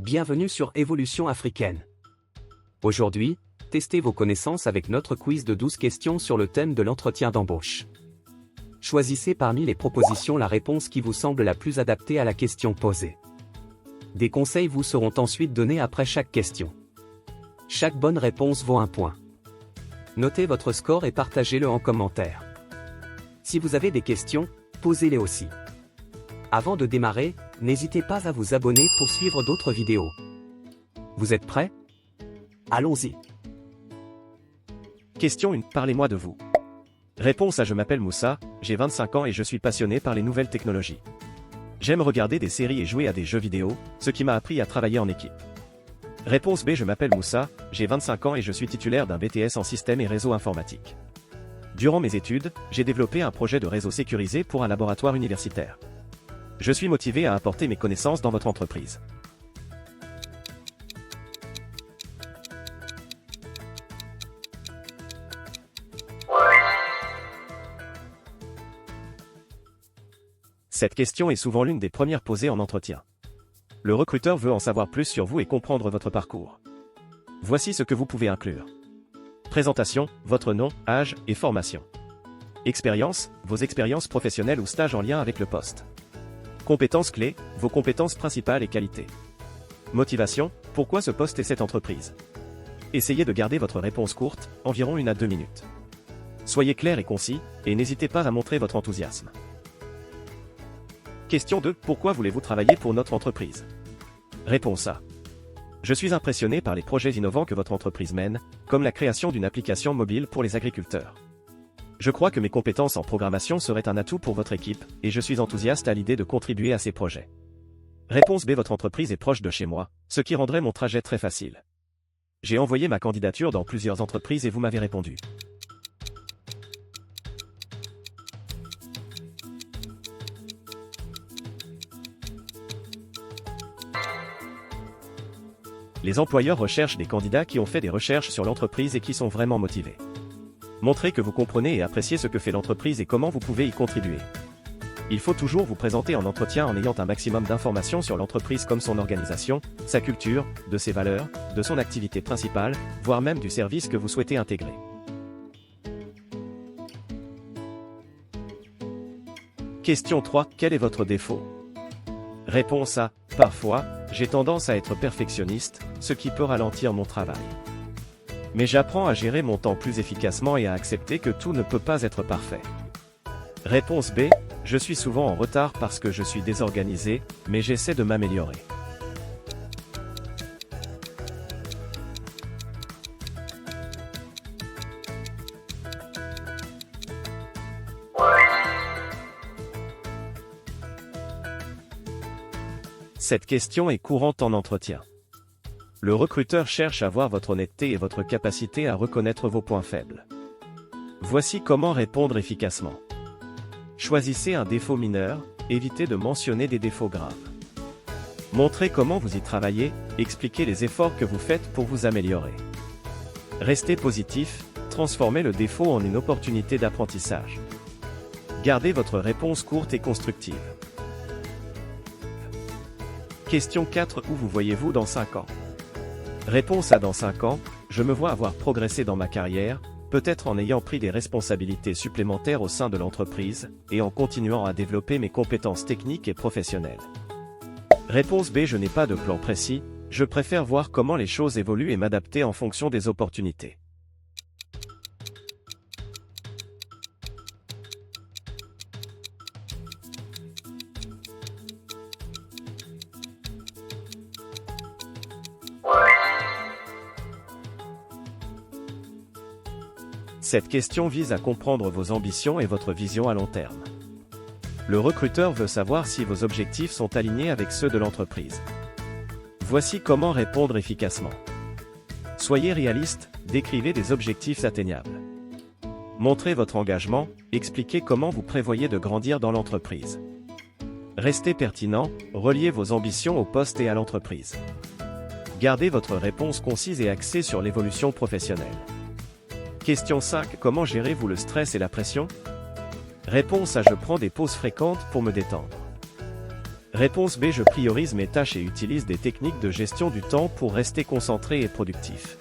Bienvenue sur Évolution africaine. Aujourd'hui, testez vos connaissances avec notre quiz de 12 questions sur le thème de l'entretien d'embauche. Choisissez parmi les propositions la réponse qui vous semble la plus adaptée à la question posée. Des conseils vous seront ensuite donnés après chaque question. Chaque bonne réponse vaut un point. Notez votre score et partagez-le en commentaire. Si vous avez des questions, posez-les aussi. Avant de démarrer, n'hésitez pas à vous abonner pour suivre d'autres vidéos. Vous êtes prêts? Allons-y. Question 1. Parlez-moi de vous. Réponse A. Je m'appelle Moussa, j'ai 25 ans et je suis passionné par les nouvelles technologies. J'aime regarder des séries et jouer à des jeux vidéo, ce qui m'a appris à travailler en équipe. Réponse B. Je m'appelle Moussa, j'ai 25 ans et je suis titulaire d'un BTS en système et réseau informatique. Durant mes études, j'ai développé un projet de réseau sécurisé pour un laboratoire universitaire. Je suis motivé à apporter mes connaissances dans votre entreprise. Cette question est souvent l'une des premières posées en entretien. Le recruteur veut en savoir plus sur vous et comprendre votre parcours. Voici ce que vous pouvez inclure. Présentation, votre nom, âge et formation. Expérience, vos expériences professionnelles ou stages en lien avec le poste. Compétences clés, vos compétences principales et qualités. Motivation, pourquoi ce poste et cette entreprise. Essayez de garder votre réponse courte, environ 1 à 2 minutes. Soyez clair et concis, et n'hésitez pas à montrer votre enthousiasme. Question 2. Pourquoi voulez-vous travailler pour notre entreprise? Réponse A. Je suis impressionné par les projets innovants que votre entreprise mène, comme la création d'une application mobile pour les agriculteurs. Je crois que mes compétences en programmation seraient un atout pour votre équipe, et je suis enthousiaste à l'idée de contribuer à ces projets. Réponse B. Votre entreprise est proche de chez moi, ce qui rendrait mon trajet très facile. J'ai envoyé ma candidature dans plusieurs entreprises et vous m'avez répondu. Les employeurs recherchent des candidats qui ont fait des recherches sur l'entreprise et qui sont vraiment motivés. Montrez que vous comprenez et appréciez ce que fait l'entreprise et comment vous pouvez y contribuer. Il faut toujours vous présenter en entretien en ayant un maximum d'informations sur l'entreprise comme son organisation, sa culture, de ses valeurs, de son activité principale, voire même du service que vous souhaitez intégrer. Question 3. Quel est votre défaut? Réponse A. Parfois, j'ai tendance à être perfectionniste, ce qui peut ralentir mon travail. Mais j'apprends à gérer mon temps plus efficacement et à accepter que tout ne peut pas être parfait. Réponse B. Je suis souvent en retard parce que je suis désorganisé, mais j'essaie de m'améliorer. Cette question est courante en entretien. Le recruteur cherche à voir votre honnêteté et votre capacité à reconnaître vos points faibles. Voici comment répondre efficacement. Choisissez un défaut mineur, évitez de mentionner des défauts graves. Montrez comment vous y travaillez, expliquez les efforts que vous faites pour vous améliorer. Restez positif, transformez le défaut en une opportunité d'apprentissage. Gardez votre réponse courte et constructive. Question 4. Où vous voyez-vous dans 5 ans? Réponse A. Dans 5 ans, je me vois avoir progressé dans ma carrière, peut-être en ayant pris des responsabilités supplémentaires au sein de l'entreprise, et en continuant à développer mes compétences techniques et professionnelles. Réponse B. Je n'ai pas de plan précis, je préfère voir comment les choses évoluent et m'adapter en fonction des opportunités. Cette question vise à comprendre vos ambitions et votre vision à long terme. Le recruteur veut savoir si vos objectifs sont alignés avec ceux de l'entreprise. Voici comment répondre efficacement. Soyez réaliste, décrivez des objectifs atteignables. Montrez votre engagement, expliquez comment vous prévoyez de grandir dans l'entreprise. Restez pertinent, reliez vos ambitions au poste et à l'entreprise. Gardez votre réponse concise et axée sur l'évolution professionnelle. Question 5. Comment gérez-vous le stress et la pression? Réponse A. Je prends des pauses fréquentes pour me détendre. Réponse B. Je priorise mes tâches et utilise des techniques de gestion du temps pour rester concentré et productif.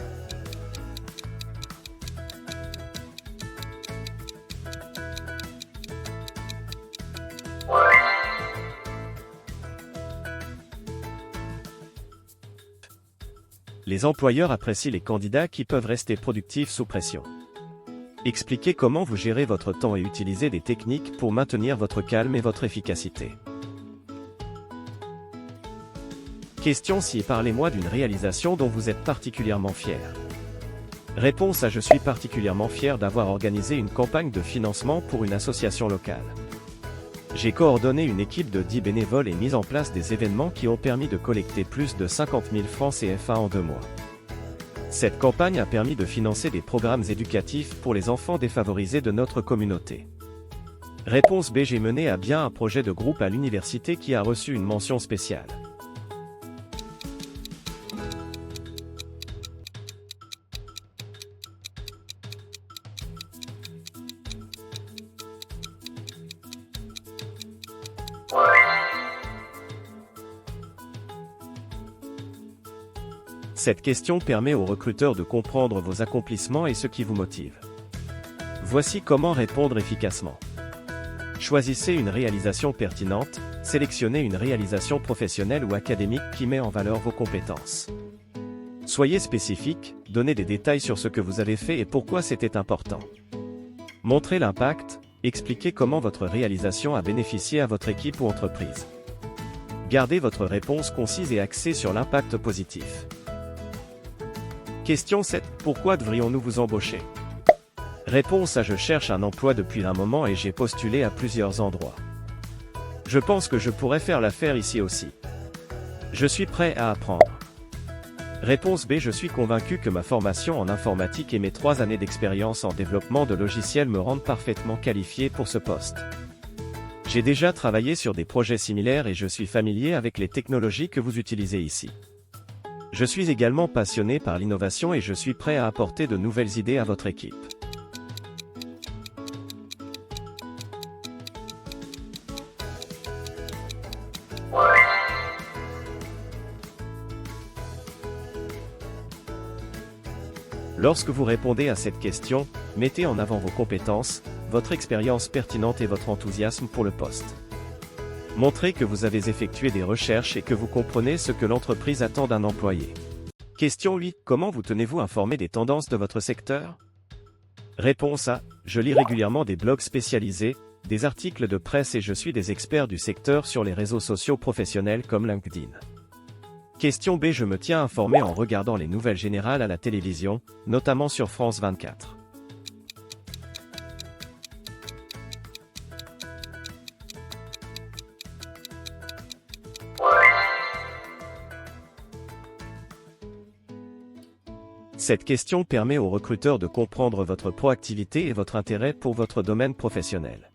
Les employeurs apprécient les candidats qui peuvent rester productifs sous pression. Expliquez comment vous gérez votre temps et utilisez des techniques pour maintenir votre calme et votre efficacité. Question 6. Parlez-moi d'une réalisation dont vous êtes particulièrement fier. Réponse A. Je suis particulièrement fier d'avoir organisé une campagne de financement pour une association locale. J'ai coordonné une équipe de 10 bénévoles et mis en place des événements qui ont permis de collecter plus de 50 000 francs CFA en 2 mois. Cette campagne a permis de financer des programmes éducatifs pour les enfants défavorisés de notre communauté. Réponse B. J'ai mené à bien un projet de groupe à l'université qui a reçu une mention spéciale. Cette question permet aux recruteurs de comprendre vos accomplissements et ce qui vous motive. Voici comment répondre efficacement. Choisissez une réalisation pertinente, sélectionnez une réalisation professionnelle ou académique qui met en valeur vos compétences. Soyez spécifique, donnez des détails sur ce que vous avez fait et pourquoi c'était important. Montrez l'impact, expliquez comment votre réalisation a bénéficié à votre équipe ou entreprise. Gardez votre réponse concise et axée sur l'impact positif. Question 7. Pourquoi devrions-nous vous embaucher? Réponse A. Je cherche un emploi depuis un moment et j'ai postulé à plusieurs endroits. Je pense que je pourrais faire l'affaire ici aussi. Je suis prêt à apprendre. Réponse B. Je suis convaincu que ma formation en informatique et mes 3 années d'expérience en développement de logiciels me rendent parfaitement qualifié pour ce poste. J'ai déjà travaillé sur des projets similaires et je suis familier avec les technologies que vous utilisez ici. Je suis également passionné par l'innovation et je suis prêt à apporter de nouvelles idées à votre équipe. Lorsque vous répondez à cette question, mettez en avant vos compétences, votre expérience pertinente et votre enthousiasme pour le poste. Montrez que vous avez effectué des recherches et que vous comprenez ce que l'entreprise attend d'un employé. Question 8. Comment vous tenez-vous informé des tendances de votre secteur? Réponse A. Je lis régulièrement des blogs spécialisés, des articles de presse et je suis des experts du secteur sur les réseaux sociaux professionnels comme LinkedIn. Question B. Je me tiens informé en regardant les nouvelles générales à la télévision, notamment sur France 24. Cette question permet aux recruteurs de comprendre votre proactivité et votre intérêt pour votre domaine professionnel.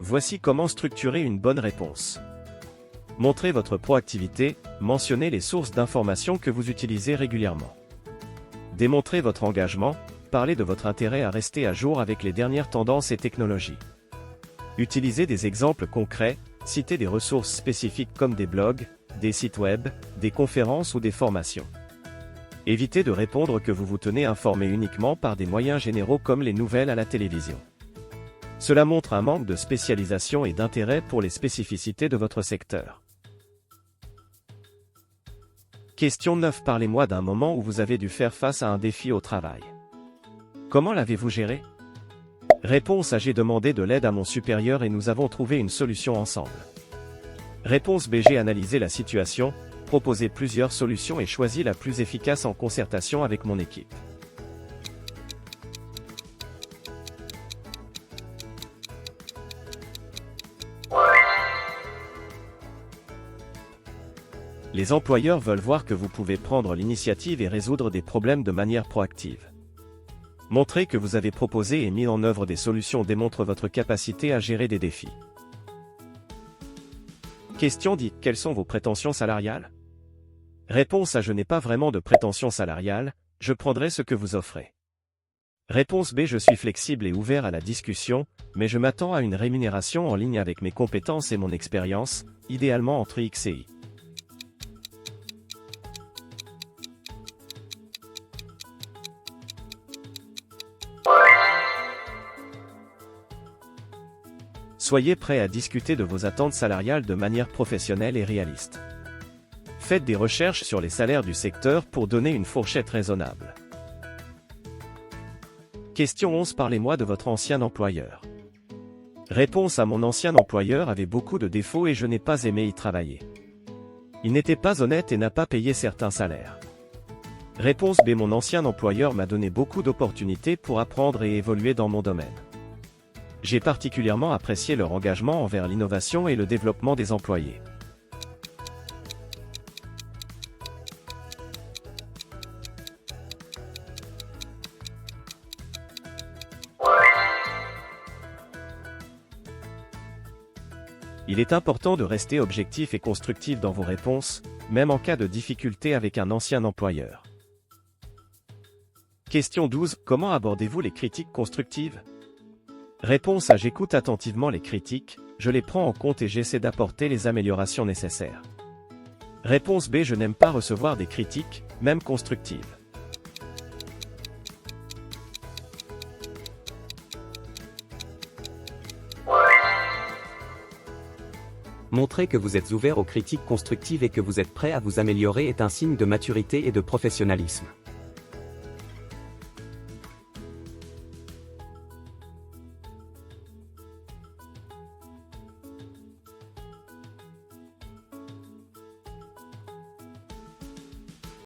Voici comment structurer une bonne réponse. Montrez votre proactivité, mentionnez les sources d'informations que vous utilisez régulièrement. Démontrez votre engagement, parlez de votre intérêt à rester à jour avec les dernières tendances et technologies. Utilisez des exemples concrets, citez des ressources spécifiques comme des blogs, des sites web, des conférences ou des formations. Évitez de répondre que vous vous tenez informé uniquement par des moyens généraux comme les nouvelles à la télévision. Cela montre un manque de spécialisation et d'intérêt pour les spécificités de votre secteur. Question 9. Parlez-moi d'un moment où vous avez dû faire face à un défi au travail. Comment l'avez-vous géré? Réponse A. J'ai demandé de l'aide à mon supérieur et nous avons trouvé une solution ensemble. Réponse B. J'ai analysé la situation, proposé plusieurs solutions et choisi la plus efficace en concertation avec mon équipe. Les employeurs veulent voir que vous pouvez prendre l'initiative et résoudre des problèmes de manière proactive. Montrer que vous avez proposé et mis en œuvre des solutions démontre votre capacité à gérer des défis. Question 10. Quelles sont vos prétentions salariales? Réponse A. Je n'ai pas vraiment de prétentions salariales, je prendrai ce que vous offrez. Réponse B. Je suis flexible et ouvert à la discussion, mais je m'attends à une rémunération en ligne avec mes compétences et mon expérience, idéalement entre X et Y. Soyez prêt à discuter de vos attentes salariales de manière professionnelle et réaliste. Faites des recherches sur les salaires du secteur pour donner une fourchette raisonnable. Question 11. Parlez-moi de votre ancien employeur. Réponse A. Mon ancien employeur avait beaucoup de défauts et je n'ai pas aimé y travailler. Il n'était pas honnête et n'a pas payé certains salaires. Réponse B. Mon ancien employeur m'a donné beaucoup d'opportunités pour apprendre et évoluer dans mon domaine. J'ai particulièrement apprécié leur engagement envers l'innovation et le développement des employés. Il est important de rester objectif et constructif dans vos réponses, même en cas de difficulté avec un ancien employeur. Question 12. Comment abordez-vous les critiques constructives? Réponse A. J'écoute attentivement les critiques, je les prends en compte et j'essaie d'apporter les améliorations nécessaires. Réponse B. Je n'aime pas recevoir des critiques, même constructives. Montrer que vous êtes ouvert aux critiques constructives et que vous êtes prêt à vous améliorer est un signe de maturité et de professionnalisme.